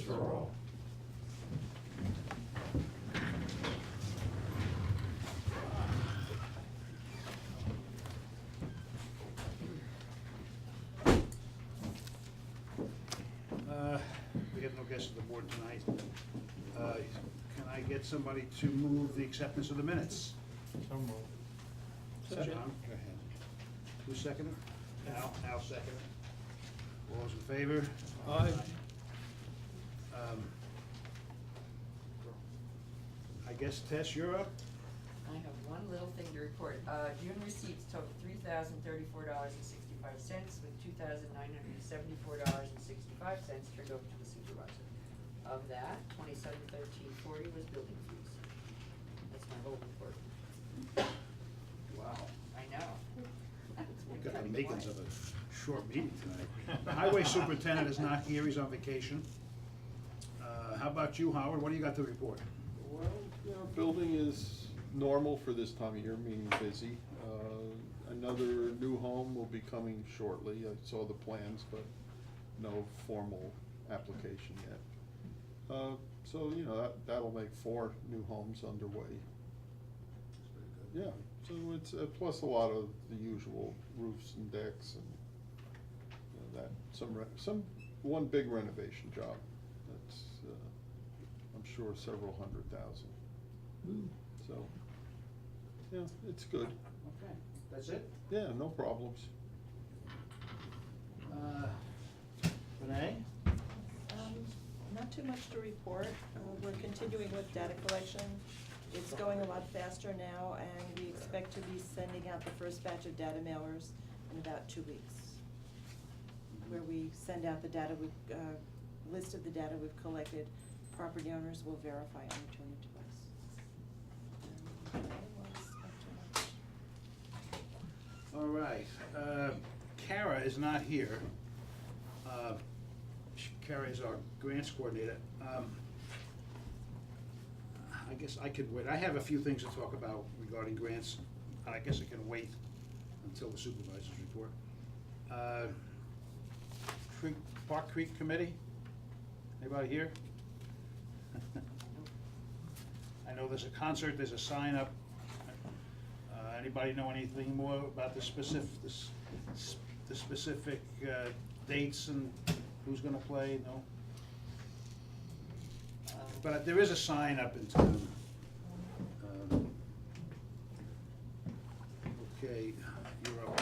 for all. We have no guests at the board tonight. Can I get somebody to move the acceptance of the minutes? So moved. John, go ahead. Who seconded? Al seconded. All those in favor? Aye. I guess, Tess, you're up? I have one little thing to report. June receipts total $3,034.65, with $2,974.65 turned over to the supervisor. Of that, $27,1340 was building fees. That's my whole report. Wow. I know. We've got the makings of a short meeting tonight. The highway superintendent is not here, he's on vacation. How about you, Howard? What do you got to report? Well, you know, building is normal for this time of year, meaning busy. Another new home will be coming shortly. I saw the plans, but no formal application yet. So, you know, that'll make 4 new homes underway. Yeah, so it's, plus a lot of the usual roofs and decks and, you know, one big renovation job. That's, I'm sure several $100,000. So, yeah, it's good. Okay, that's it? Yeah, no problems. Renee? Not too much to report. We're continuing with data collection. It's going a lot faster now, and we expect to be sending out the first batch of data mailers in about 2 weeks, where we send out the data, list of the data we've collected. Property owners will verify and return it to us. All right, Kara is not here. Kara is our grants coordinator. I guess I could wait. I have a few things to talk about regarding grants. I guess I can wait until the supervisor's report. Park Creek Committee? Anybody here? I know there's a concert, there's a sign up. Anybody know anything more about the specific dates and who's gonna play? No? But there is a sign up in town. Okay, you're up.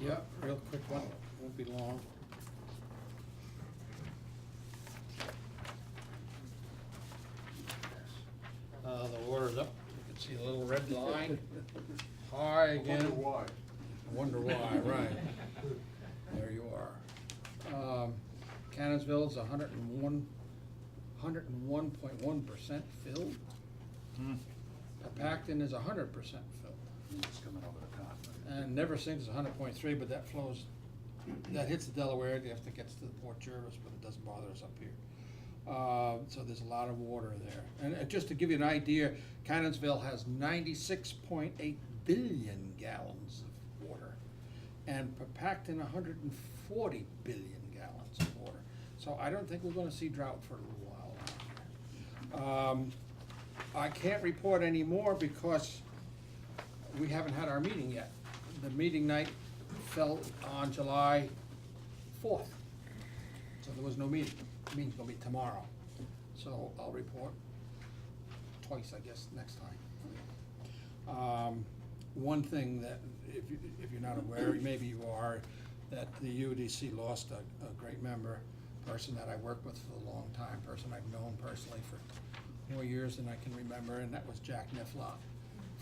Yeah, real quick one, won't be long. The water's up, you can see a little red line, high again. I Wonder why, right. There you are. Cannonsville's 101.1% filled. Pacton is 100% filled. It's coming over the top. And Neversink's 100.3, but that flows, that hits the Delaware, it have to get to the Port Jervis, but it doesn't bother us up here. So there's a lot of water there. And just to give you an idea, Cannonsville has 96.8 billion gallons of water, and Pacton 140 billion gallons of water. So I don't think we're gonna see drought for a little while around here. I can't report any more because we haven't had our meeting yet. The meeting night fell on July 4th, so there was no meeting. The meeting's gonna be tomorrow, so I'll report twice, I guess, next time. One thing that, if you're not aware, maybe you are, that the UDC lost a great member, person that I worked with for a long time, person I've known personally for more years than I can remember, and that was Jack Niflot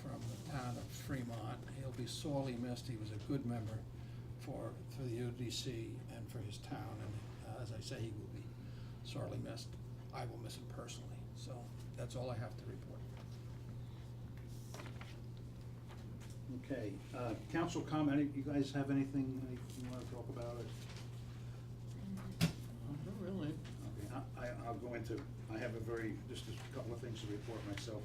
from the town of Fremont. He'll be sorely missed. He was a good member for the UDC and for his town, and as I say, he will be sorely missed. I will miss him personally. So that's all I have to report. Okay, council comment, you guys have anything you want to talk about? Not really. Okay, I'll go into, I have just a couple of things to report myself.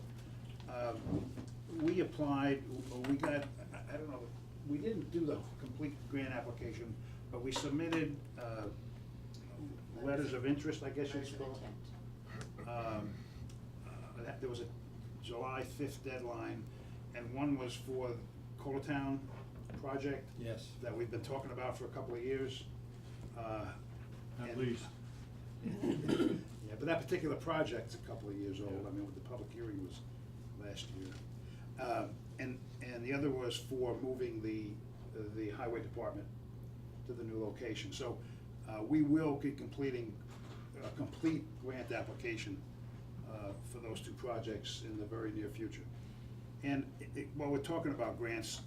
We applied, we got, I don't know, we didn't do the complete grant application, but we submitted letters of interest, I guess you'd Letters of call intent. There was a July 5th deadline, and one was for Coletown project Yes. that we've been talking about for a couple of years. At and- least. Yeah, but that particular project's a couple of years old. I mean, the public hearing was last year. And the other was for moving the highway department to the new location. So we will be completing a complete grant application for those two projects in the very near future. And while we're talking about grants,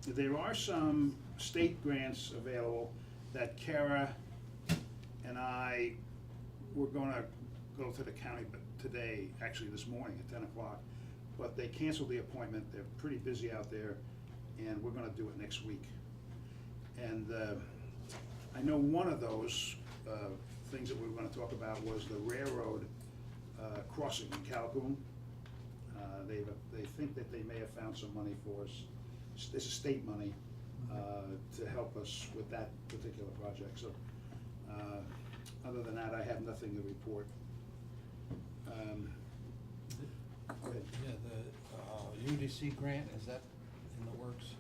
there are some state grants available that Kara and I were gonna go to the county today, actually this morning at 10 o'clock, but they canceled the appointment. They're pretty busy out there, and we're gonna do it next week. And I know one of those things that we were gonna talk about was the railroad crossing in Calhoun. They think that they may have found some money for us. This is state money to help us with that particular project. So other than that, I have nothing to report. Go ahead. Yeah, the UDC grant, is that in the works?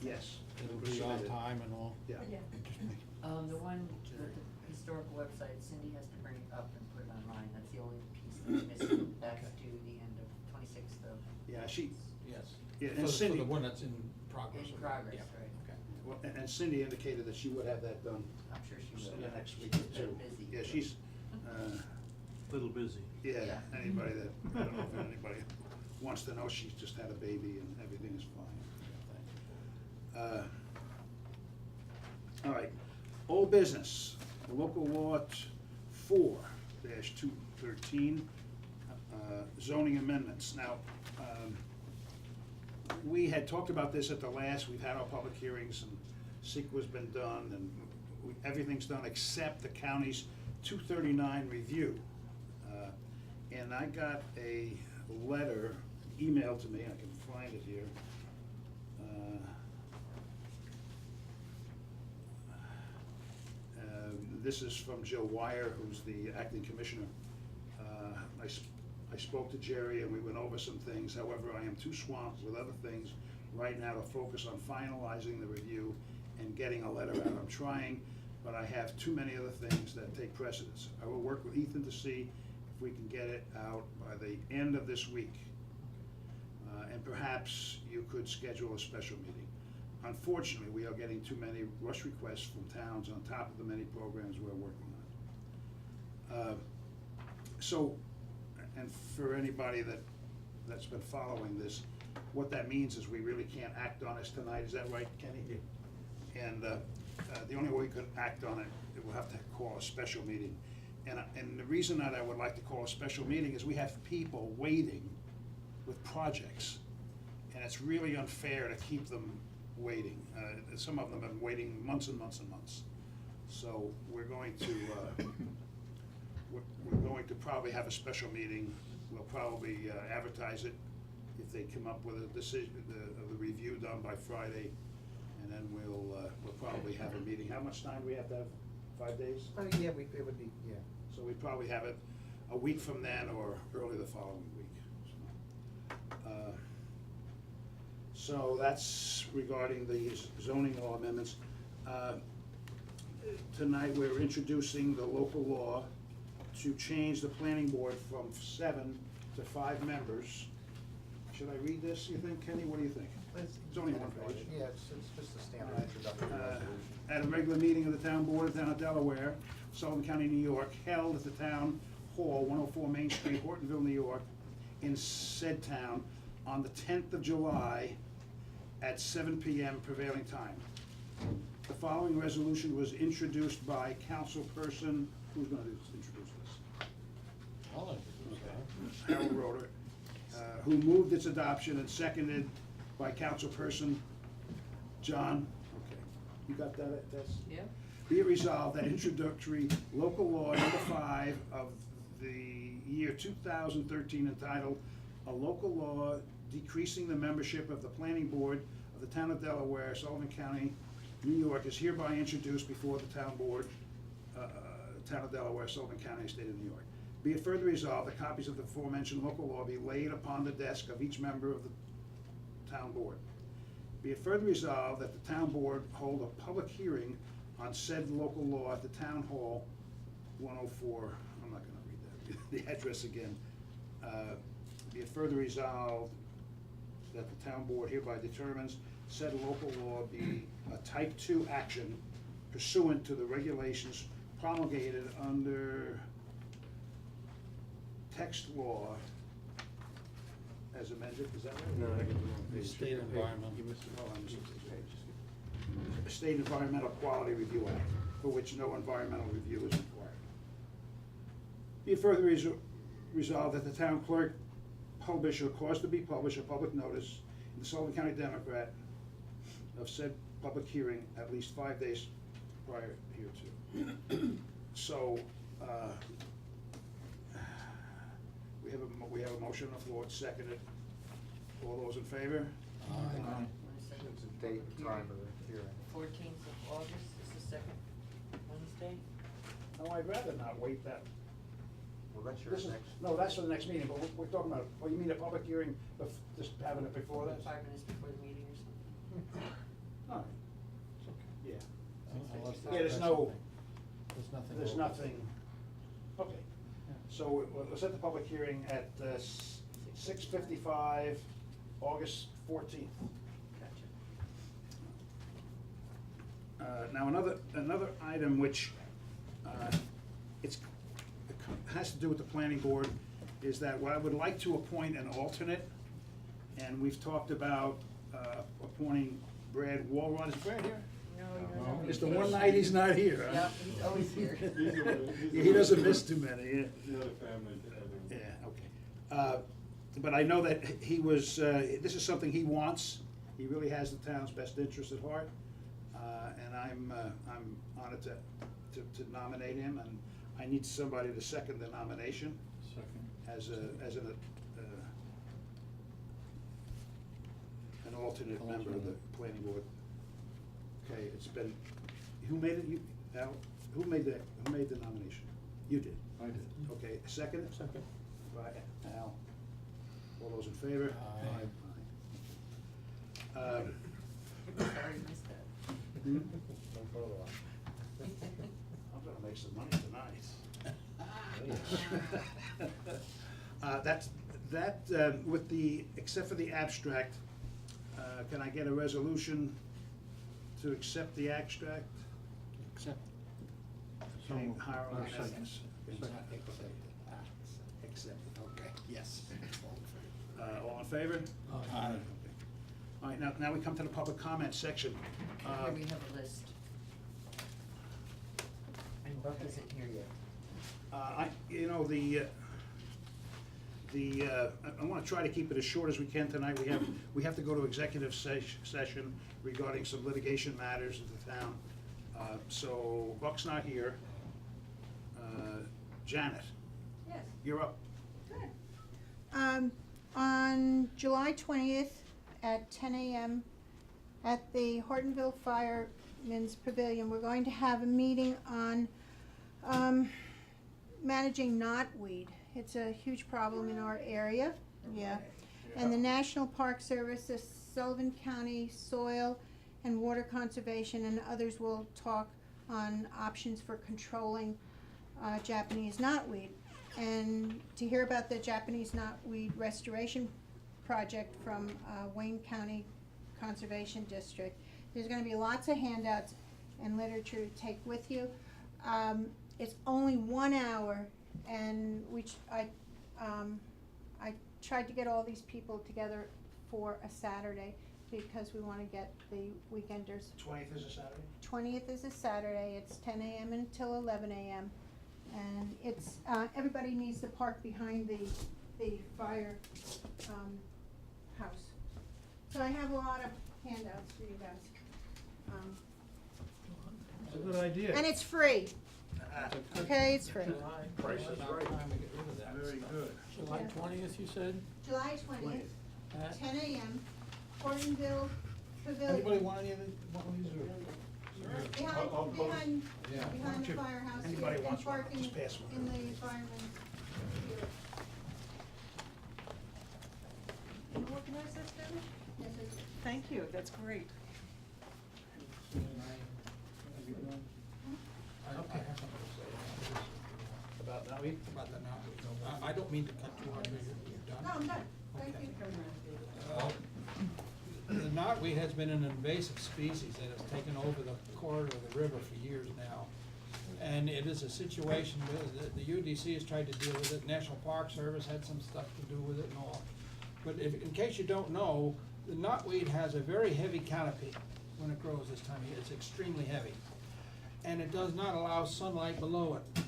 Yes. It'll be on time and all? Yeah. Interesting. The one with the historical website, Cindy has to bring it up and put it online, that's the only piece that's missing, that's Okay. due the end of 26th of. Yeah, she, Yes. Yeah, and For the Cindy- one that's in progress. In progress, Yeah, right. okay. well, and Cindy indicated that she would have that done I'm sure she will. in the next week or She's two. been busy. Yeah, she's, Little busy. yeah, Yeah. anybody that, I don't know if anybody wants to know, she's just had a baby and everything is fine. All right, old business, local law 4-213, zoning amendments. Now, we had talked about this at the last, we've had our public hearings, and CEQA's been done, and everything's done except the county's 239 review. And I got a letter emailed to me, I can find it here. This is from Joe Wire, who's the acting commissioner. I spoke to Jerry and we went over some things, however, I am too swamped with other things right now to focus on finalizing the review and getting a letter out. I'm trying, but I have too many other things that take precedence. I will work with Ethan to see if we can get it out by the end of this week. And perhaps you could schedule a special meeting. Unfortunately, we are getting too many rush requests from towns on top of the many programs we're working on. So, and for anybody that's been following this, what that means is we really can't act on this tonight, is that right, Kenny? Yeah. And the only way we could act on it, we'll have to call a special meeting. And the reason that I would like to call a special meeting is we have people waiting with projects, and it's really unfair to keep them waiting. Some of them have been waiting months and months and months. So we're going to probably have a special meeting. We'll probably advertise it if they come up with a decision, the review done by Friday, and then we'll probably have a meeting. How much time do we have to have? 5 days? Yeah, it would be, yeah. So we'd probably have it a week from then or early the following week. So that's regarding the zoning law amendments. Tonight, we're introducing the local law to change the planning board from 7 to 5 members. Should I read this, you think, Kenny? What do you think? It's only one page. Yeah, it's just a standard introductory resolution. At a regular meeting of the town board of the town of Delaware, Sullivan County, New York, held at the town hall, 104 Main Street, Hortonville, New York, in said town, on the 10th of July at 7 p.m. prevailing time. The following resolution was introduced by councilperson, who's gonna introduce this? I'll introduce that. Harold Roder, who moved its adoption and seconded by councilperson John. Okay, you got that, Tess? Yeah. Be it resolved that introductory local law number 5 of the year 2013 entitled, "A Local Law Decreasing the Membership of the Planning Board of the Town of Delaware, Sullivan County, New York," is hereby introduced before the town board Town of Delaware, Sullivan County, State of New York. Be it further resolved that copies of the aforementioned local law be laid upon the desk of each member of the town board. Be it further resolved that the town board hold a public hearing on said local law at the Town Hall, 104, I'm not gonna read that, the address again. Be it further resolved that the town board hereby determines said local law be a type 2 action pursuant to the regulations promulgated under text law as amended, is that right? No, I got the wrong page. State environmental. You missed it. Oh, I missed it. State Environmental Quality Review Act, for which no environmental review is required. Be it further resolved that the town clerk publish or cause to be published a public notice in the Sullivan County Democrat of said public hearing at least 5 days prior hereto. So, we have a motion on the floor, it's seconded. All those in favor? Wanna set It's the a date and public time of the hearing. 14th of August is the second Wednesday. No, I'd rather not wait that. Well, that's your This is, next. no, that's for the next meeting, but we're talking about, oh, you mean a public hearing, just having it before this? 5 minutes before the meeting or something. All right, It's okay. yeah. Unless Yeah, there's no, There's nothing. there's over. nothing, okay. So we'll set the public hearing at 6:55, August 14th. Gotcha. Now, another item which, it has to do with the planning board, is that I would like to appoint an alternate, and we've talked about appointing Brad Walrod. Is Brad here? No, he doesn't. It's the one night he's not here, huh? Yep, he's always here. Yeah, he doesn't miss too many, yeah. The other family to have him. Yeah, okay. But I know that he was, this is something he wants. He really has the town's best interest at heart. And I'm honored to nominate him, and I need somebody to second the nomination Second. as an alternate member of the planning board. Okay, it's been, who made it? You, Al? Who made the nomination? You did. I did. Okay, second? Second. By Al. All those in favor? Aye. Aye. Sorry you missed that. Hmm? Don't photo op. I'm gonna make some money tonight. With the, except for the abstract, can I get a resolution to accept the abstract? Accept. Okay, So, hire on second. ethics. Accept, okay, yes. All in favor? Aye. Okay. All right, now we come to the public comment section. Here we have a list. And Buck isn't here yet. I wanna try to keep it as short as we can tonight. We have to go to executive session regarding some litigation matters of the town. So Buck's not here. Janet, Yes, you're up. good. On July 20th at 10 a.m. at the Hortonville Firemen's Pavilion, we're going to have a meeting on managing knotweed. It's a huge problem in our area, yeah. And the National Park Service, the Sullivan County Soil and Water Conservation, and others will talk on options for controlling Japanese knotweed. And to hear about the Japanese knotweed restoration project from Wayne County Conservation District, there's gonna be lots of handouts and literature to take with you. It's only 1 hour, and I tried to get all these people together for a Saturday because we wanna get the weekenders. 20th is a Saturday? 20th is a Saturday, it's 10 a.m. until 11 a.m. And it's, everybody needs to park behind the fire, house. So I have a lot of handouts for you guys. It's a good idea. And it's free, okay, it's free. Price is right. Time to get rid of that Very stuff. good. July Yeah. 20th, you said? July 20th, At- 10 a.m., Hortonville Pavilion. Anybody want any of these, or Behind, I'll post- behind, Yeah. behind the firehouse here, Anybody and wants one, parking just pass one. in the fireman's here. You organize this, Debbie? Yes, I do. Thank you, that's great. I have something to say About that week? about the knotweed. I don't mean to cut too hard, you're done. No, I'm done, thank Okay. you. The knotweed has been an invasive species that has taken over the corridor of the river for years now. And it is a situation where the UDC has tried to deal with it, National Park Service had some stuff to do with it and all. But if, in case you don't know, the knotweed has a very heavy canopy when it grows this time of year, it's extremely heavy. And it does not allow sunlight below it.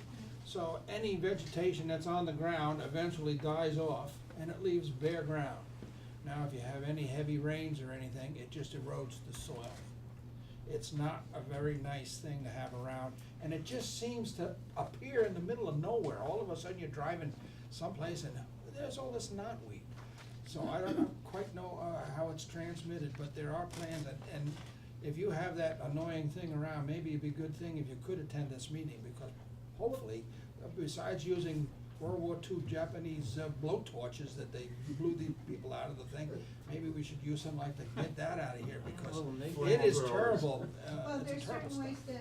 So any vegetation that's on the ground eventually dies off and it leaves bare ground. Now, if you have any heavy rains or anything, it just erodes the soil. It's not a very nice thing to have around, and it just seems to appear in the middle of nowhere. All of a sudden, you're driving someplace and there's all this knotweed. So I don't quite know how it's transmitted, but there are plans, and if you have that annoying thing around, maybe it'd be a good thing if you could attend this meeting, because hopefully, besides using World War II Japanese blow torches that they blew the people out of the thing, maybe we should use something like to get that out of here, because it is terrible. Well, It's there's a terrible certain ways stuff.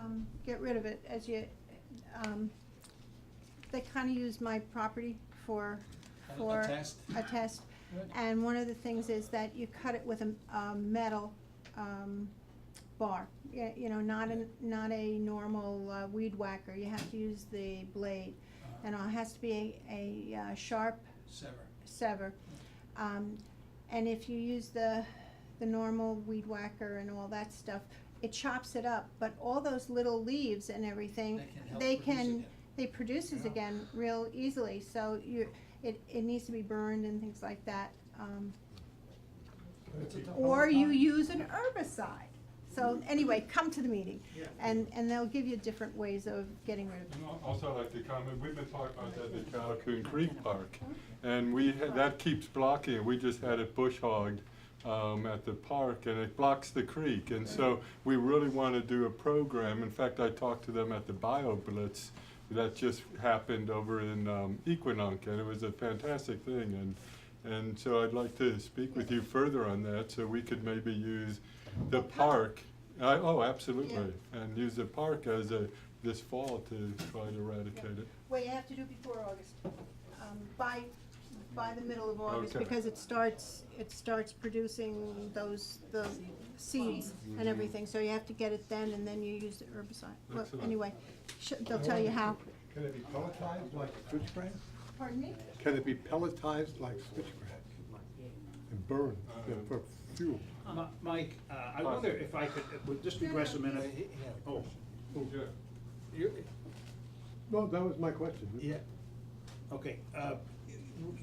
to, get rid of it, as you, they kinda use my property for, A test? a test. Good. And one of the things is that you cut it with a metal, bar. Yeah, you know, not a normal, weed whacker, you have to use the blade. And it has to be a sharp sever. And if you use the normal weed whacker and all that stuff, it chops it up, but all those little leaves and everything, They can help produce again. they produces Yeah. again real easily, so it needs to be burned and things like that. Or you use an herbicide. So anyway, come to the meeting, and they'll give you different ways of getting rid of it. And also, I'd like to comment, we've been talking about that at Calhoun Creek Park, and that keeps blocking it. We just had it bush hogged at the park, and it blocks the creek. And so we really want to do a program. In fact, I talked to them at the Bio Blitz that just happened over in Equinunk, and it was a fantastic thing. And so I'd like to speak with you further on that, so we could maybe use the park. Oh, absolutely, and use the park as this fall to try to eradicate it. Well, you have to do it before August, by the middle of August, Okay. because it starts producing the seeds and everything, so you have to get it then, and then you use the herbicide. Well, Excellent. anyway, they'll tell you how. Can it be pelletized like switchgrass? Pardon me? Can it be pelletized like switchgrass? And burned for fuel? Mike, I wonder if I could, would just regress a minute. He had a Oh, question. Yeah. Well, that was my question. yeah, okay,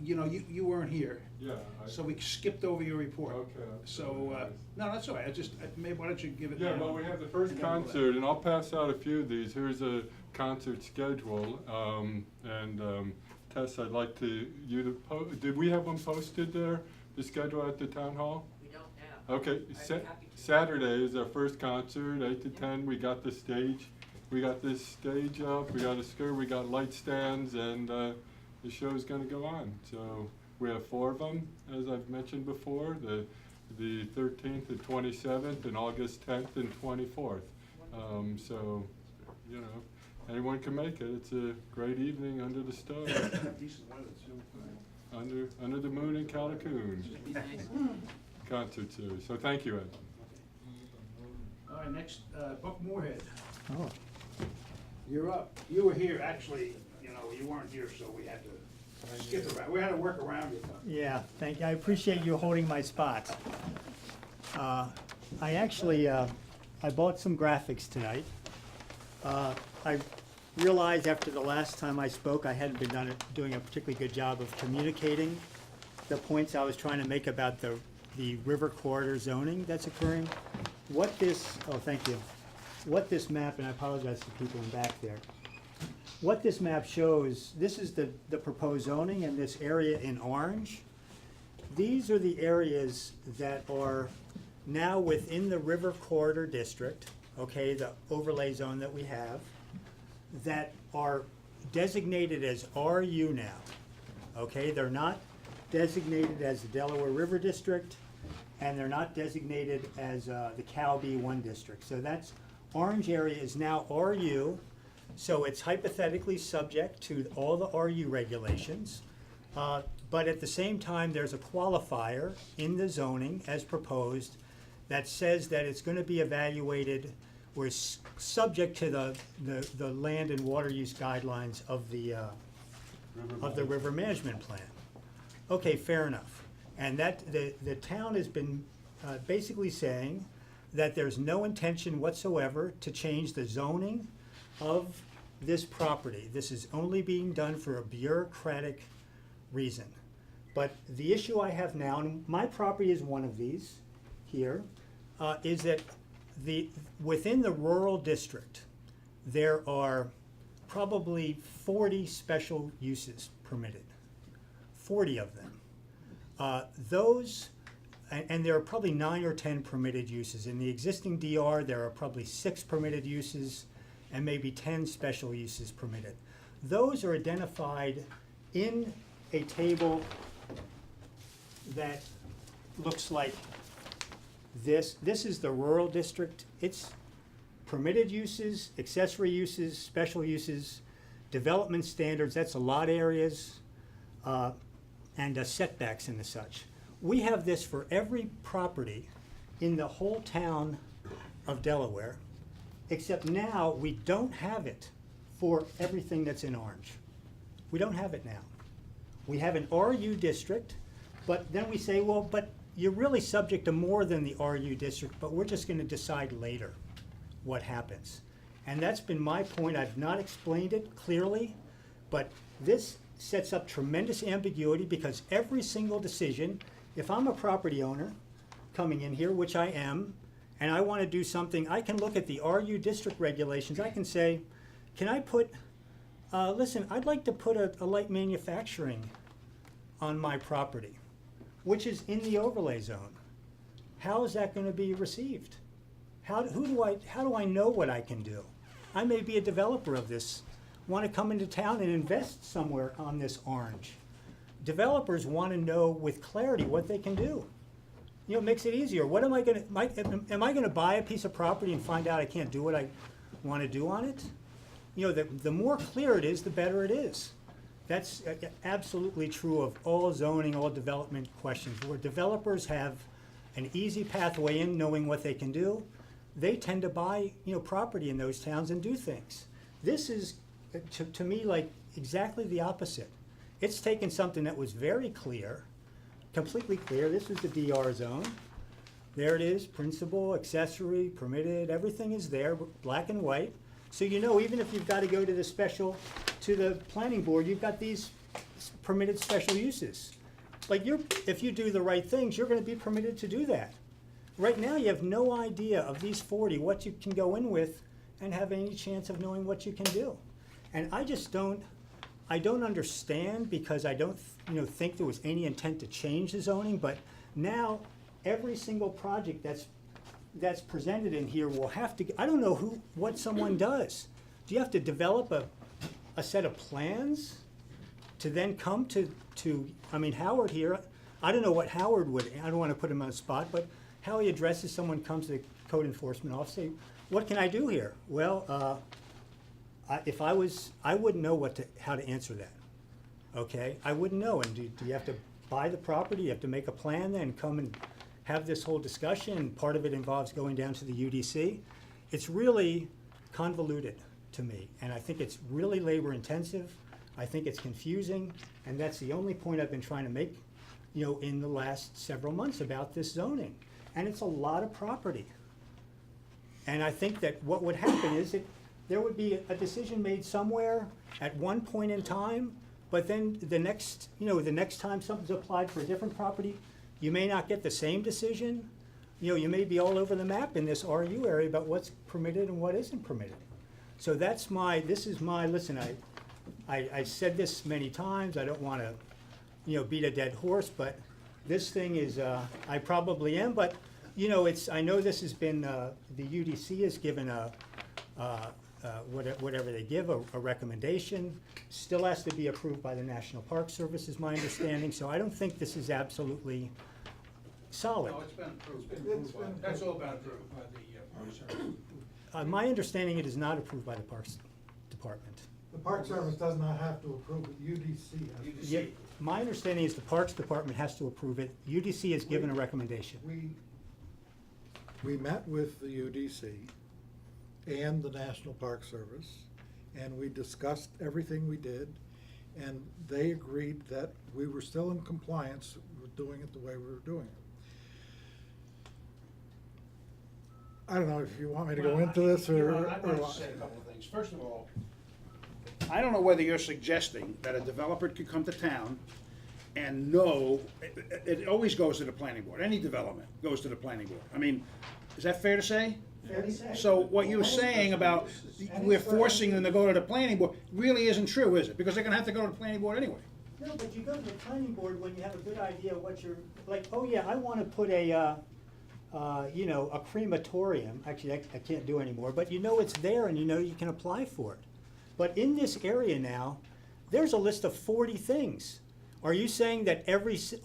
you know, you weren't here, Yeah. so we skipped over your report. Okay, I'm So, sorry. no, that's all right, maybe, why don't you give it now? Yeah, well, we have the first concert, and I'll pass out a few of these. Here's a concert schedule, Tess, I'd like you to did we have one posted there, the schedule at the town hall? We don't now. Okay, I'd be happy to. Saturday is our first concert, 8 to 10, we got the stage. We got this stage up, we got a skirt, we got light stands, and the show's gonna go on. So we have 4 of them, as I've mentioned before, the 13th, the 27th, and August 10th and 24th. So, you know, anyone can make it. It's a great evening under the stars, Decent weather, too. under the moon in Calhoun. Should be nice. Concert series, so thank you, Ed. All right, next, Buck Moorhead, Oh, you're up. You were here, actually, you know, you weren't here, so we had to skip around, we had to work around you. yeah, thank you. I appreciate you holding my spot. I actually, I bought some graphics tonight. I realized after the last time I spoke, I hadn't been doing a particularly good job of communicating the points I was trying to make about the river corridor zoning that's occurring. Thank you. What this map, and I apologize to people in back there. What this map shows, this is the proposed zoning in this area in orange. These are the areas that are now within the river corridor district. okay, the overlay zone that we have, that are designated as RU now, okay? They're not designated as the Delaware River District, and they're not designated as the Cal B1 district. So that's, orange area is now RU, so it's hypothetically subject to all the RU regulations. But at the same time, there's a qualifier in the zoning as proposed that says that it's gonna be evaluated or is subject to the land and water use guidelines of the river management plan. Okay, fair enough. And that, the town has been basically saying that there's no intention whatsoever to change the zoning of this property. This is only being done for a bureaucratic reason. But the issue I have now, and my property is one of these here, is that within the rural district, there are probably 40 special uses permitted, 40 of them. And there are probably 9 or 10 permitted uses. In the existing DR, there are probably 6 permitted uses and maybe 10 special uses permitted. Those are identified in a table that looks like this. This is the rural district. It's permitted uses, accessory uses, special uses, development standards, that's a lot areas, and setbacks and the such. We have this for every property in the whole town of Delaware, except now we don't have it for everything that's in orange. We don't have it now. We have an RU district, but then we say, well, but you're really subject to more than the RU district, but we're just gonna decide later what happens. And that's been my point. I've not explained it clearly, but this sets up tremendous ambiguity because every single decision, if I'm a property owner coming in here, which I am, and I want to do something, I can look at the RU district regulations. I can say, can I put, listen, I'd like to put a light manufacturing on my property, which is in the overlay zone. How is that going to be received? How do I know what I can do? I may be a developer of this, want to come into town and invest somewhere on this orange. Developers want to know with clarity what they can do. You know, it makes it easier. What am I going to, am I going to buy a piece of property and find out I can't do what I want to do on it? You know, the more clear it is, the better it is. That's absolutely true of all zoning, all development questions. Where developers have an easy pathway in knowing what they can do, they tend to buy, you know, property in those towns and do things. This is, to me, like exactly the opposite. It's taken something that was very clear, completely clear. This is the DR zone. There it is, principal, accessory, permitted, everything is there, black and white. So you know, even if you've got to go to the planning board, you've got these permitted special uses. Like if you do the right things, you're going to be permitted to do that. Right now, you have no idea of these 40, what you can go in with and have any chance of knowing what you can do. And I just don't understand because I don't, you know, think there was any intent to change the zoning, but now every single project that's presented in here will have to, I don't know what someone does. Do you have to develop a set of plans to then come to, I mean, Howard here, I don't know what Howard would, I don't want to put him on the spot, but how he addresses someone comes to the code enforcement office, say, what can I do here? Well, if I wouldn't know how to answer that, okay? I wouldn't know, and do you have to buy the property, you have to make a plan then, come and have this whole discussion, part of it involves going down to the UDC. It's really convoluted to me, and I think it's really labor intensive, I think it's confusing, and that's the only point I've been trying to make, you know, in the last several months about this zoning. And it's a lot of property. And I think that what would happen is there would be a decision made somewhere at one point in time, but then the next time something's applied for a different property, you may not get the same decision. You know, you may be all over the map in this RU area about what's permitted and what isn't permitted. So listen, I said this many times, I don't want to, you know, beat a dead horse, but this thing is, I probably am, but You know, I know this has been, the UDC has given whatever they give, a recommendation. Still has to be approved by the National Park Service, is my understanding, so I don't think this is absolutely solid. No, it's been approved. That's all been approved by the Park Service. My understanding, it is not approved by the Parks Department. The Park Service does not have to approve it, UDC has. Yeah, my understanding is the Parks Department has to approve it. UDC has given a recommendation. We met with the UDC and the National Park Service, and we discussed everything we did, and they agreed that we were still in compliance with doing it the way we were doing it. I don't know if you want me to go into this You or. know, I'd like to say a couple of things. First of all, I don't know whether you're suggesting that a developer could come to town and know, it always goes to the planning board. Any development goes to the planning board. I mean, is that fair to say? Fair to say. So what you're saying about we're forcing them to go to the planning board really isn't true, is it? Because they're gonna have to go to the planning board anyway. No, but you go to the planning board when you have a good idea what you're, like, oh yeah, I wanna put a, you know, a crematorium. Actually, I can't do anymore, but you know it's there and you know you can apply for it. But in this area now, there's a list of 40 things. Are you saying that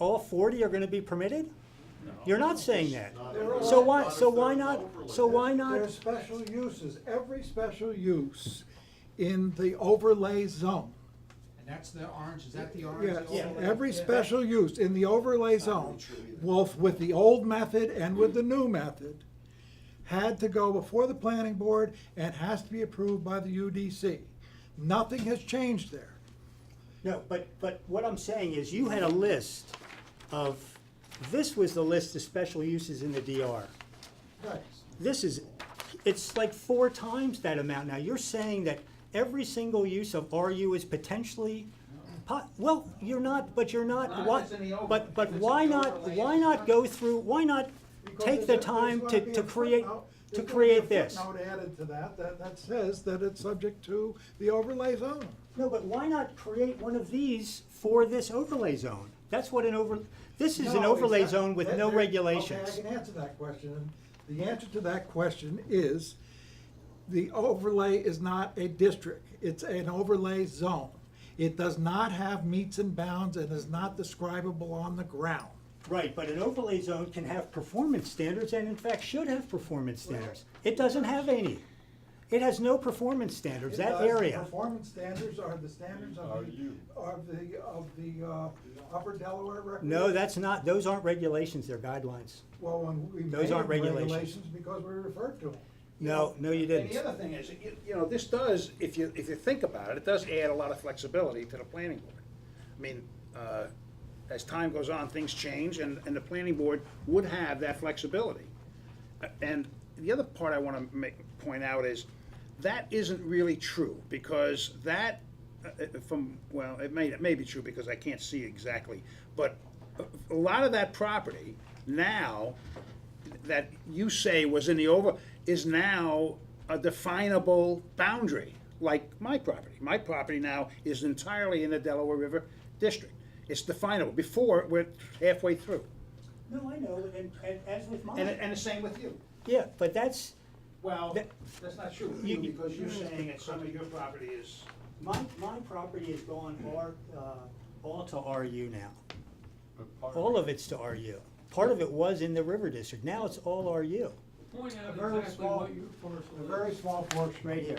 all 40 are gonna be permitted? No. You're not saying that. So why not? There's special uses, every special use in the overlay zone. And that's the orange, is that the orange? Yes, overlay? every special use in the overlay zone, both with the old method and with the new method, had to go before the planning board and has to be approved by the UDC. Nothing has changed there. No, but what I'm saying is you had a list of, this was the list of special uses in the DR. Right. This is, it's like 4 times that amount now. You're saying that every single use of RU is potentially, well, you're not, but you're not, Not what, if it's in the overlay. but If it's why in the not, overlay, why it's not not. go through, why not Because take the there's time gonna to be a create, footnote- to there's gonna create be a this? footnote added to that says that it's subject to the overlay zone. No, but why not create one of these for this overlay zone? That's what this is an No, overlay it's not- zone with there- no there- regulations. Okay, I can answer that question. And the answer to that question is, the overlay is not a district, it's an overlay zone. It does not have meets and bounds and is not describable on the ground. Right, but an overlay zone can have performance standards and in fact should have performance standards. It doesn't have any. It has no performance standards, It that does. area. The performance standards are the standards of the Upper Delaware Recreation. No, that's not, those aren't regulations, they're guidelines. Well, when we Those made aren't regulations. regulations because we referred to them. No, no, you And didn't. the other thing is, you know, this does, if you think about it, it does add a lot of flexibility to the planning board. I mean, as time goes on, things change, and the planning board would have that flexibility. And the other part I wanna point out is, that isn't really true, because that, well, it may be true because I can't see exactly, but a lot of that property now, that you say was in the is now a definable boundary, like my property. My property now is entirely in the Delaware River District. It's definable. Before, we're halfway through. No, I know, and as with mine. And the same with you. Yeah, but that's, Well, That- that's not true with You- you, because you're saying that some of your property is, my property is going all to RU now. But part All of it's to RU. Part of it was in the River District, now it's all RU, Point out A very exactly small- what your parcel A is. very small portion. right here.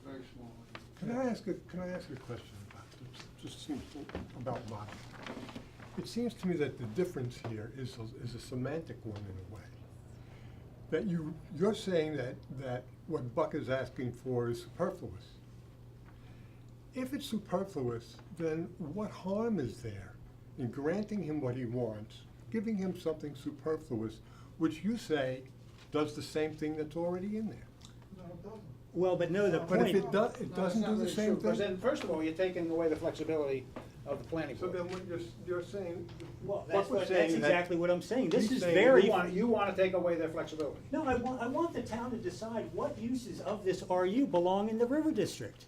Very small. Can I ask a question about this? Just seems about logic. It seems to me that the difference here is a semantic one in a way. That you're saying that what Buck is asking for is superfluous. If it's superfluous, then what harm is there in granting him what he wants, giving him something superfluous, which you say does the same thing that's already in there? No, it doesn't. Well, but no, the But if point, it doesn't do the same because thing? then, first of all, you're taking away the flexibility of the planning So board. then what you're saying, well, Buck that's was what, saying that's that- exactly what I'm saying. This he's is saying very. You wanna take away their flexibility. No, I want the town to decide what uses of this RU belong in the River District.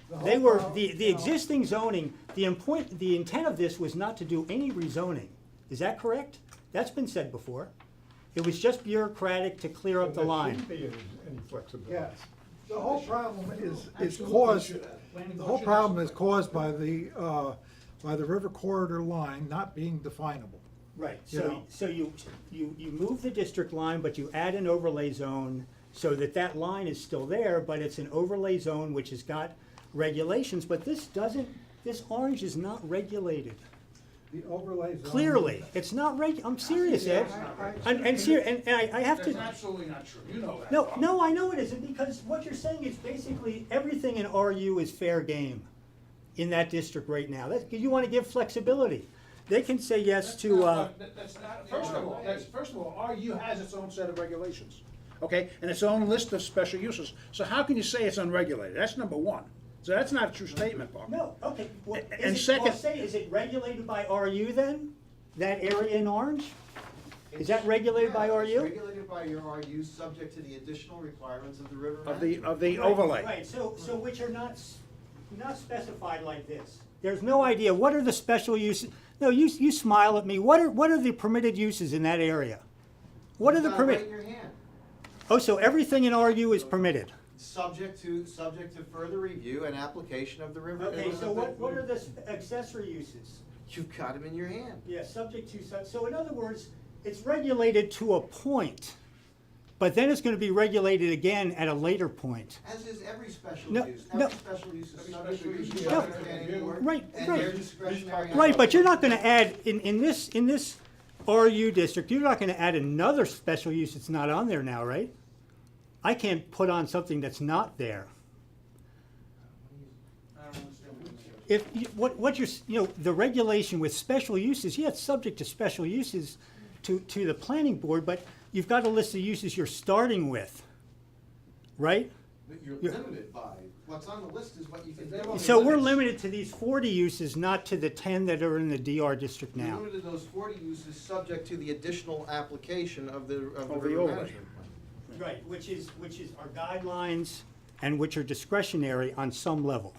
The They whole were, pro- the no. existing zoning, the intent of this was not to do any rezoning. Is that correct? That's been said before. It was just bureaucratic to clear up the There line. shouldn't be any flexibility. Yes, the whole problem is caused, the whole problem is caused by the river corridor line not being definable. Right, You so, know. so you move the district line, but you add an overlay zone so that that line is still there, but it's an overlay zone which has got regulations, but this doesn't, this orange is not regulated. The overlay zone. Clearly, it's not I'm serious, Ed. And I have to. That's absolutely not true, you know that. No, Bob. no, I know it isn't, because what you're saying is basically everything in RU is fair game in that district right now. That's, you wanna give flexibility. They can say yes That's to, not- That's not, first of all, RU has its own set of regulations, okay? And its own list of special uses. So how can you say it's unregulated? That's number one. So that's not a true statement, Bob. no, okay. Well, And is it, well, second- say, is it regulated by RU then? That area in orange? Is that regulated by Yeah, RU? It's regulated by your RU, subject to the additional requirements of the river Of the management. overlay. Right, so which are not specified like this. There's no idea, what are the special uses? No, you smile at me, what are the permitted uses in that area? What are You've the got it right permit? in your hand. Oh, so everything in RU is permitted? Subject to further review and application of the river. Okay, so what are the accessory uses? You've got them in your hand. Yeah, subject to such, so in other words, it's regulated to a point, but then it's gonna be regulated again at a later point. As is every special No, use. no. Every special use is subject to review No. by the planning board. Right, And right. their discretionary. Right, but you're not gonna add, in this RU district, you're not gonna add another special use that's not on there now, right? I can't put on something that's not there. I don't understand what you're saying. If, what you're, the regulation with special uses, yeah, it's subject to special uses to the planning board, but you've got a list of uses you're starting with, right? That you're Yeah. limited by. What's on the list is what you can do. So we're limited to these 40 uses, not to the 10 that are in the DR district You're now. limited to those 40 uses, subject to the additional application of the Of the river overlay. management plan. Right, which is our guidelines and which are discretionary on some level.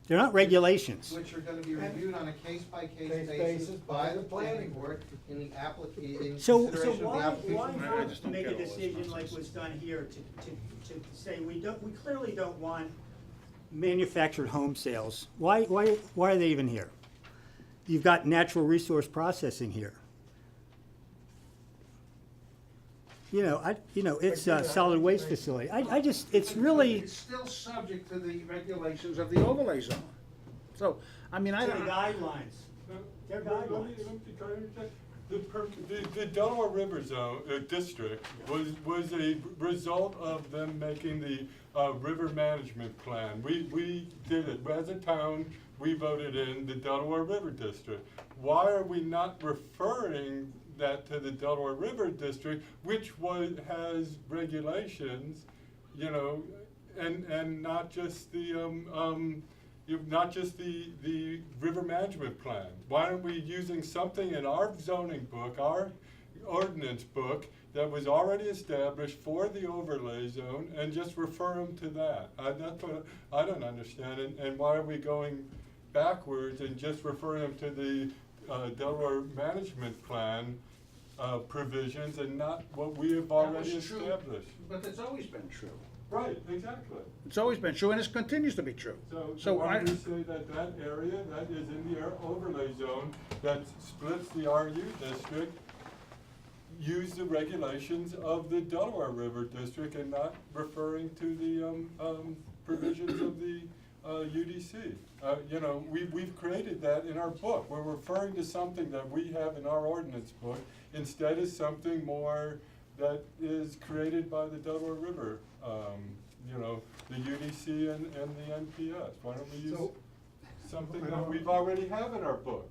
They're not regulations. Which are gonna be reviewed on a case-by-case Case basis basis by the planning board in the in So consideration of the why application. vote to make a decision like was done here to say we clearly don't want manufactured home sales? Why are they even here? You've got natural resource processing here. It's a solid waste facility. I just, it's really It's still subject to the regulations of the overlay zone. So, I mean, I to the don't. guidelines. They're guidelines. The Delaware River Zone, district was a result of them making the, river management plan. We did it, as a town, we voted in the Delaware River District. Why are we not referring that to the Delaware River District, which has regulations, and not just the river management plan? Why aren't we using something in our zoning book, our ordinance book, that was already established for the overlay zone, and just refer them to that? That's what I don't understand, and why are we going backwards and just referring them to the Delaware management plan provisions and not what we have already That was true, established? But it's always been true. Right, exactly. It's always been true, and it continues to be true. So why do we say that that area, that is in the overlay zone, that splits the RU district, use the regulations of the Delaware River District and not referring to the provisions of the UDC? We've created that in our book. We're referring to something that we have in our ordinance book instead of something more that is created by the Delaware River, the UDC and the NPS. Why don't we use So- something that we've already have in our book?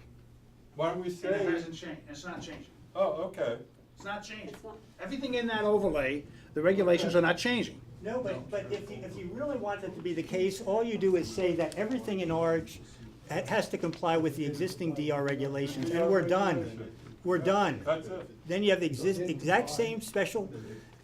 Why don't we And it say? hasn't changed, it's not changing. Oh, okay. It's not changing. Everything in that overlay, the regulations are not changing. No, but if you really want it to be the case, all you do is say that everything in orange has to comply with the existing DR regulations, and we're done. We're done. That's it. Then you have the exact same special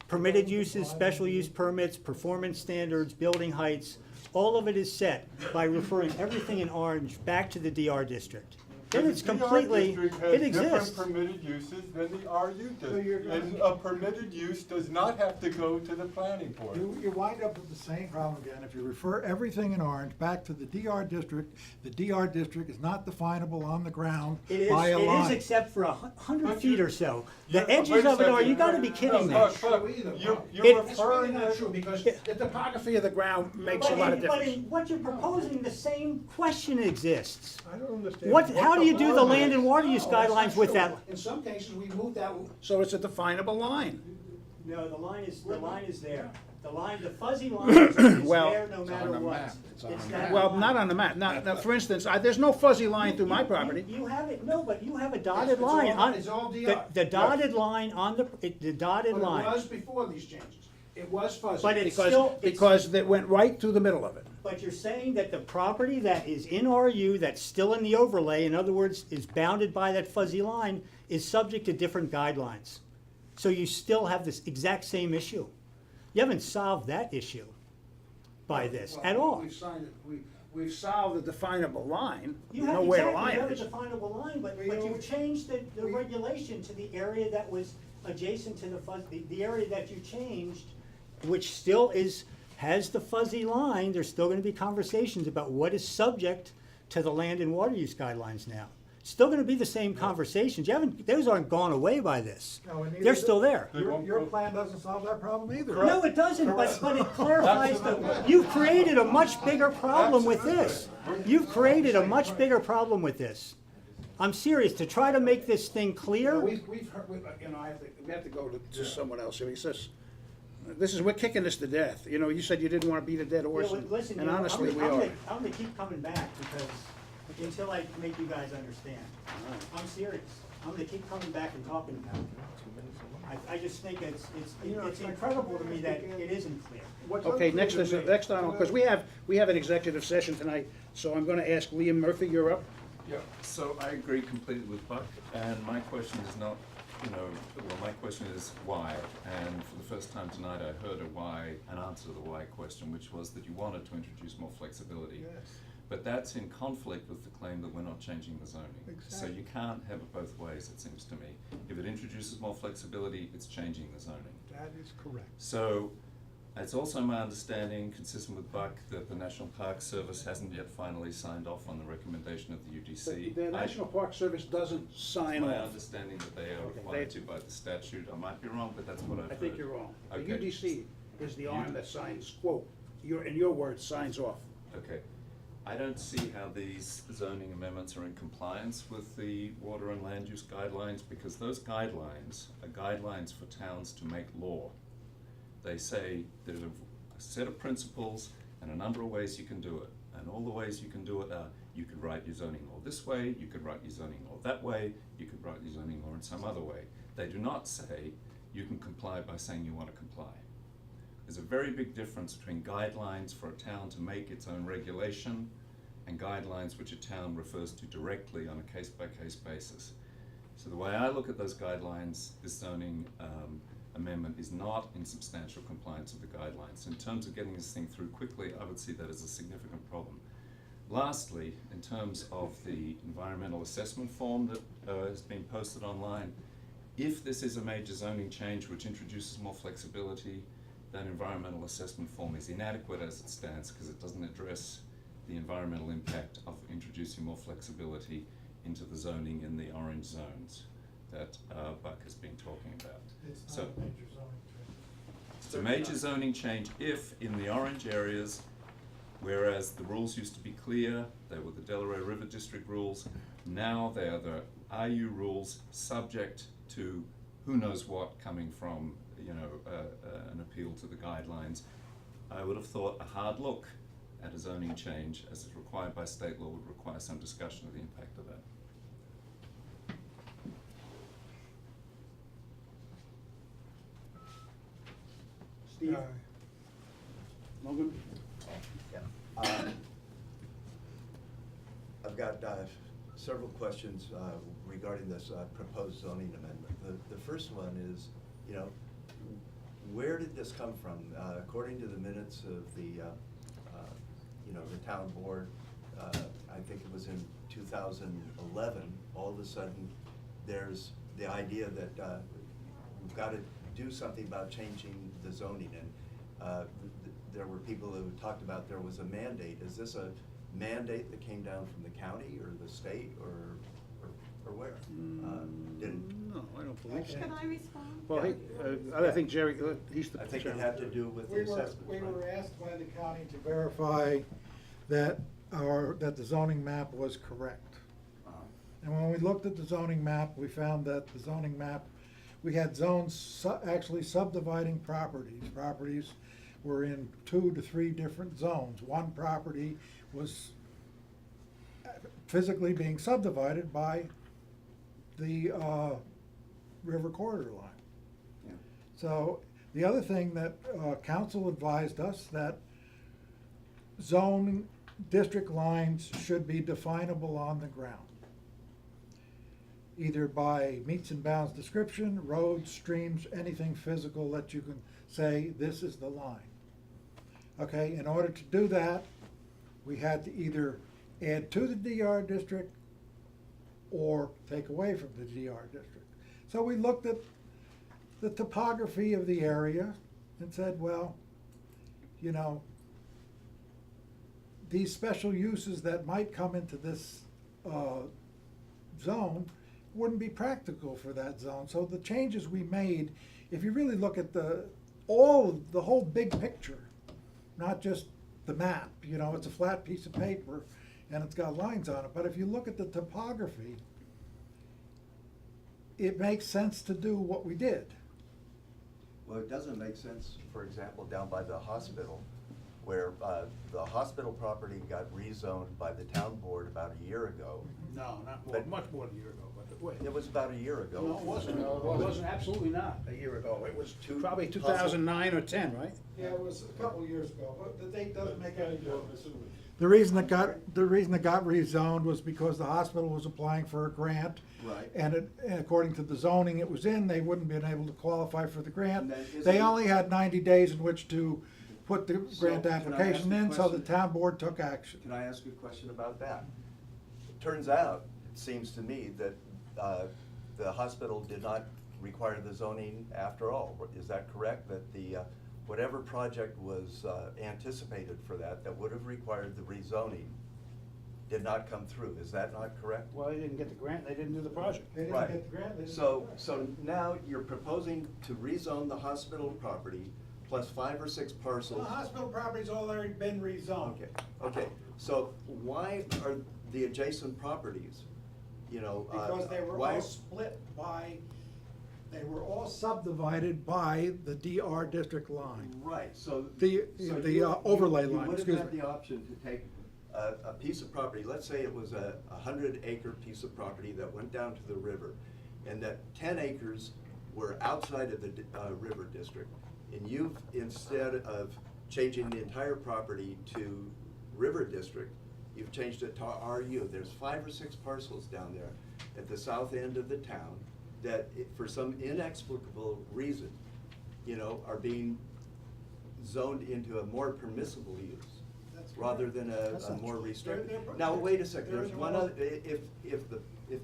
permitted uses, special use permits, performance standards, building heights. All of it is set by referring everything in orange back to the DR district. then But it's the DR completely, district it has exists. different permitted uses than the RU you're district. gonna- And a permitted use does not have to go to the planning board. You wind up with the same problem again. If you refer everything in orange back to the DR district, the DR district is not definable on the ground by a It is line. except for 100 But feet you- or so. Yeah, The edges wait a of it are, second. you gotta be kidding me. No, but It- you're It's really referring not to. true, because the topography of the ground makes a But lot of in, but difference. in what you're proposing, the same question exists. I don't understand. What, how do you do the line land is. and water use No, that's guidelines not with true. that? In some cases, we moved that, so it's a definable line. No, the line is there. The line, the fuzzy line is Well- there no It's on matter the what. map. It's on the that map. Well, not on the map. Now, for instance, there's no fuzzy line through my property. You have it, no, but you have a dotted it's all- line on. it's all the- DR. The dotted line on the dotted But line. it was before these changes. It was fuzzy. But it's because- still- Because it went right through the middle of it. But you're saying that the property that is in RU, that's still in the overlay, in other words, is bounded by that fuzzy line, is subject to different guidelines. So you still have this exact same issue. You haven't solved that issue by this at all. We've solved the definable line. You We have know where the exactly, you line have a is. definable line, but you've changed the regulation to the area that was adjacent to the area that you changed, which still has the fuzzy line. There's still gonna be conversations about what is subject to the land and water use guidelines now. Still gonna be the same conversations. Those aren't gone away by this. No, and neither They're do- still there. Your plan doesn't solve that problem either. No, it doesn't, but it clarifies you've created a much bigger problem with this. You've created a much bigger problem with this. I'm serious, to try to make this thing clear. We've heard, we have to go to someone else. I mean, we're kicking this to death. You know, you said you didn't want to beat a dead horse, Yeah, well, listen, and honestly, we I'm are. gonna keep coming back because, until I make you guys understand. I'm serious. I'm gonna keep coming back and talking about it. I just think it's incredible to me that it isn't clear. What's Okay, unclear next to me- time, because we have an executive session tonight, so I'm gonna ask Liam Murphy, you're up. Yeah, so I agree completely with Buck, and my question is not, my question is why? And for the first time tonight, I heard an answer to the why question, which was that you wanted to introduce more flexibility. Yes. But that's in conflict with the claim that we're not changing the zoning. So Exactly. you can't have it both ways, it seems to me. If it introduces more flexibility, it's changing the zoning. That is correct. So, it's also my understanding, consistent with Buck, that the National Park Service hasn't yet finally signed off on the recommendation of the UDC. The National Park Service doesn't sign My off. understanding that they are Okay, required they- to by the statute. I might be wrong, but that's what I've heard. I think you're wrong. The Okay. UDC is the arm that signs, quote, in your words, signs off. Okay. I don't see how these zoning amendments are in compliance with the water and land use guidelines, because those guidelines are guidelines for towns to make law. They say there's a set of principles and a number of ways you can do it. And all the ways you can do it are, you could write your zoning law this way, you could write your zoning law that way, you could write your zoning law in some other way. They do not say you can comply by saying you want to comply. There's a very big difference between guidelines for a town to make its own regulation and guidelines which a town refers to directly on a case-by-case basis. So the way I look at those guidelines, this zoning amendment is not in substantial compliance with the guidelines. In terms of getting this thing through quickly, I would see that as a significant problem. Lastly, in terms of the environmental assessment form that has been posted online, if this is a major zoning change which introduces more flexibility, that environmental assessment form is inadequate as it stands because it doesn't address the environmental impact of introducing more flexibility into the zoning in the orange zones that Buck has been talking about. It's So- not a major zoning change. It's a major zoning change if in the orange areas, whereas the rules used to be clear, they were the Delaware River District rules, now they are the RU rules subject to who knows what coming from, an appeal to the guidelines. I would have thought a hard look at a zoning change as is required by state law would require some discussion of the impact of that. Steve? Logan? I've got several questions regarding this proposed zoning amendment. The first one is, where did this come from? According to the minutes of the town board, I think it was in 2011, all of a sudden, there's the idea that we've got to do something about changing the zoning, and there were people who talked about there was a mandate. Is this a mandate that came down from the county or the state or where? No, I don't believe so. Can I respond? Well, hey, I think Jerry, he's the I think it chairman. had to do with the We assessment. were asked by the county to verify that that the zoning map was correct. And when we looked at the zoning map, we found that the zoning map, we had zones actually subdividing properties. Properties were in 2 to 3 different zones. One property was physically being subdivided by the river corridor line. Yeah. So the other thing that council advised us, that zoning district lines should be definable on the ground, either by meets and bounds description, roads, streams, anything physical that you can say, this is the line. Okay, in order to do that, we had to either add to the DR district or take away from the DR district. So we looked at the topography of the area and said, well, you know, these special uses that might come into this zone wouldn't be practical for that zone. So the changes we made, if you really look at the whole big picture, not just the map, you know, it's a flat piece of paper and it's got lines on it, but if you look at the topography, it makes sense to do what we did. Well, it doesn't make sense, for example, down by the hospital, where the hospital property got rezoned by the town board about a year ago. No, not more, But- much more than a year ago, but wait. It was about a year ago. No, it wasn't. It wasn't, absolutely not a year ago. It was Two- probably 2009 or 10, right? Yeah, it was a couple of years ago, but the date doesn't make any difference. The reason it got rezoned was because the hospital was applying for a grant. Right. And according to the zoning it was in, they wouldn't have been able to qualify for the grant. And then isn't They it- only had 90 days in which to put the So, grant can I ask application a in, so the question? town board took action. Can I ask you a question about that? It turns out, it seems to me, that the hospital did not require the zoning after all. Is that correct? That the, whatever project was anticipated for that would have required the rezoning did not come through. Is that not correct? Well, they didn't get the grant, they didn't do the project. They didn't Right. get the grant, they didn't So, get the so now you're proposing to rezone the hospital property plus 5 or 6 parcels. The hospital property's already been rezoned. Okay, so why are the adjacent properties, you know, Because they were why- all split by, they were all subdivided by the DR district line. Right, so. The- so the, you- overlay you line, would have excuse had me. the option to take a piece of property, let's say it was a 100-acre piece of property that went down to the river, and that 10 acres were outside of the river district. And you've, instead of changing the entire property to river district, you've changed it to RU. There's 5 or 6 parcels down there at the south end of the town that, for some inexplicable reason, you know, are being zoned into a more permissible use rather than a more restricted. Now, wait a second, there's one other, if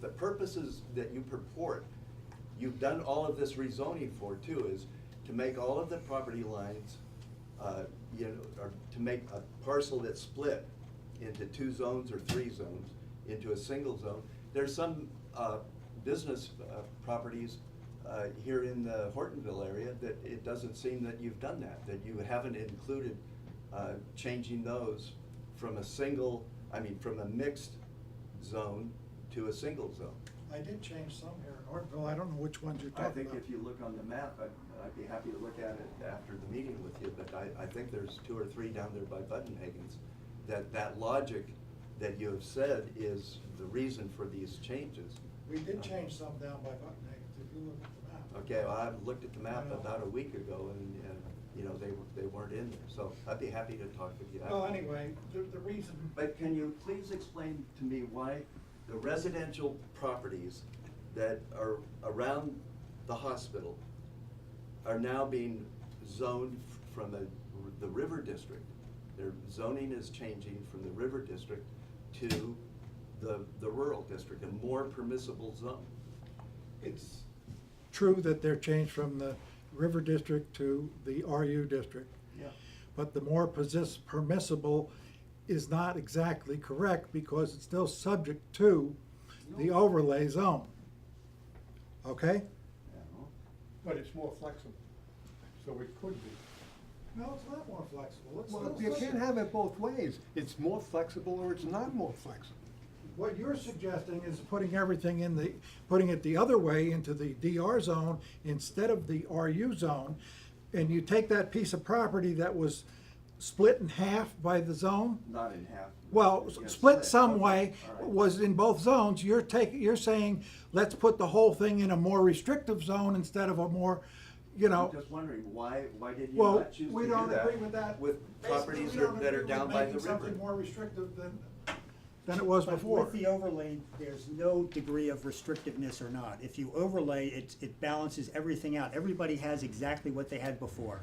the purposes that you purport, you've done all of this rezoning for too, is to make all of the property lines, you know, or to make a parcel that's split into 2 zones or 3 zones, into a single zone. There's some business properties here in the Hortonville area that it doesn't seem that you've done that you haven't included changing those from from a mixed zone to a single zone. I did change some here in Ortonville, I don't know which ones you're I talking think about. if you look on the map, I'd be happy to look at it after the meeting with you, but I think there's 2 or 3 down there by Buttonhagen's, that logic that you have said is the reason for these changes. We did change some down by Buttonhagen, if you look at the map. Okay, well, I looked at the map about a week ago, and you know, they weren't in there, so I'd be happy to talk with you. Well, anyway, the reason, But can you please explain to me why the residential properties that are around the hospital are now being zoned from the river district? Their zoning is changing from the river district to the rural district, a more permissible zone. It's true that they're changed from the river district to the RU district. Yeah. But the more permissible is not exactly correct because it's still subject to the overlay zone. Okay? But it's more flexible, so it could be. No, it's not more flexible. It's Well, you can't have it both ways. It's more flexible or it's not more flexible. What you're suggesting is putting everything putting it the other way into the DR zone instead of the RU zone. And you take that piece of property that was split in half by the zone, Not in half. well, It gets split some Okay, way, all right. was in both zones, you're saying, let's put the whole thing in a more restrictive zone instead of a more, you know. I'm just wondering, why did you Well, not choose to we do don't that? agree with that. With Basically, properties we don't that are agree down with by the making river? something more restrictive than it was But before. with the overlay, there's no degree of restrictiveness or not. If you overlay, it balances everything out. Everybody has exactly what they had before.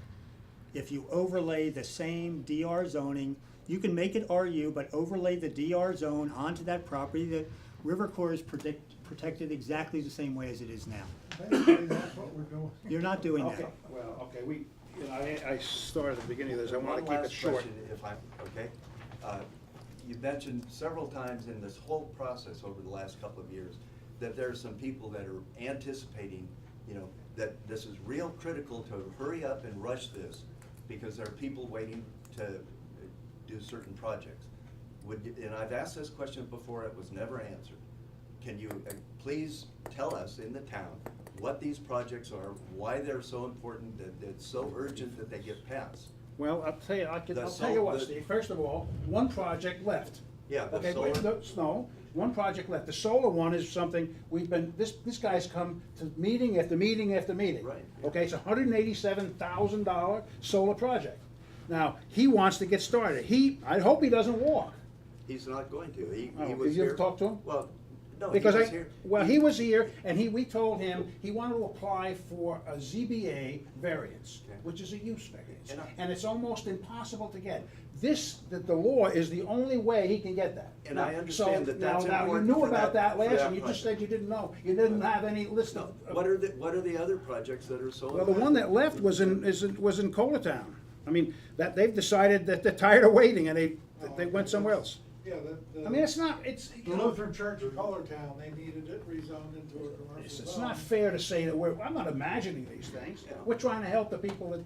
If you overlay the same DR zoning, you can make it RU, but overlay the DR zone onto that property, the River Corps is protected exactly the same way as it is now. Basically, that's what we're doing. You're not doing Okay, that. well, okay, I started at the beginning of this, I wanna One keep it last short. question, if I, okay? You mentioned several times in this whole process over the last couple of years that there are some people that are anticipating, you know, that this is real critical to hurry up and rush this because there are people waiting to do certain projects. And I've asked this question before, it was never answered. Can you please tell us in the town what these projects are, why they're so important, that it's so urgent that they get passed? Well, I'll tell you, I'll The tell you what, sol- Steve, first of all, one project left. Yeah, the Okay, solar- no, one project left. The solar one is something this guy's come to meeting after meeting after meeting. Right, yeah. Okay, it's $187,000 solar project. Now, he wants to get started. I hope he doesn't walk. He's not going to. He Oh, was did you ever here. talk to him? Well, no, he Because was here. he was here, and we told him he wanted to apply for a ZBA variance, Okay. which is a use variance, And I- and it's almost impossible to get. The law is the only way he can get that. And Now, I understand so, that that's now, you important knew for about that- that for last, that and you just project. said you didn't know, you didn't have any list No, of. what are the other projects that are so? Well, the one that left was in Colatown. I mean, that, they've decided that they're tired of waiting, and they went somewhere else. Yeah, I mean, it's not, it's, The you know, Lutheran Church of Colortown, they needed it rezoned into a commercial zone. it's not fair to say that I'm not imagining these things. Yeah. We're trying to help the people that,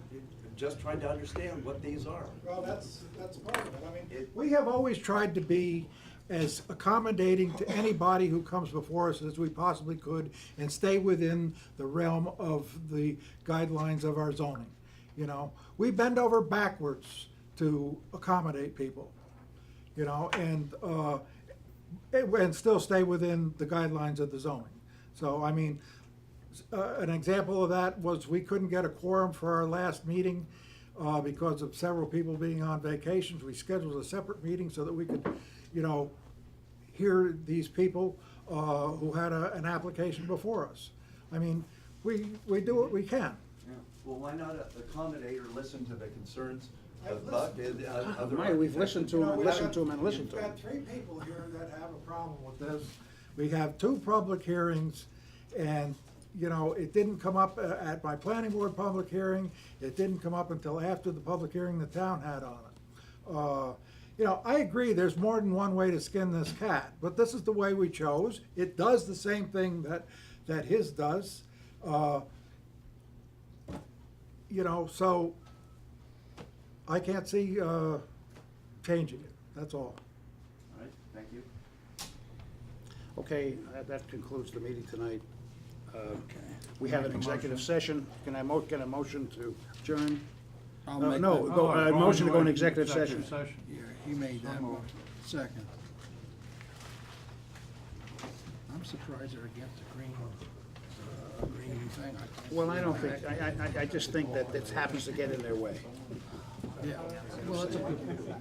Just trying to understand what these are. Well, that's part of it. I mean, It- we have always tried to be as accommodating to anybody who comes before us as we possibly could and stay within the realm of the guidelines of our zoning. You know, we bend over backwards to accommodate people, you know, and still stay within the guidelines of the zoning. So, I mean, an example of that was we couldn't get a quorum for our last meeting because of several people being on vacations. We scheduled a separate meeting so that we could, you know, hear these people who had an application before us. I mean, we do what we can. Well, why not accommodate or listen to the concerns I've of Buck listened. and other? Mike, we've listened to You him know, and we listened have- to him and listened to We've him. got 3 people here that have a problem with this. We have 2 public hearings, and, you know, it didn't come up at my planning board public hearing. It didn't come up until after the public hearing the town had on it. You know, I agree, there's more than one way to skin this cat, but this is the way we chose. It does the same thing that his does. You know, so I can't see changing it, that's all. All right, thank you. Okay, that concludes the meeting tonight. We have an executive session. Can I get a motion to adjourn? Motion to go in executive session. Yeah, he made that one. Second. I'm surprised they're against the green thing. Well, I don't think, I just think that it happens to get in their way. Yeah, well, that's a good.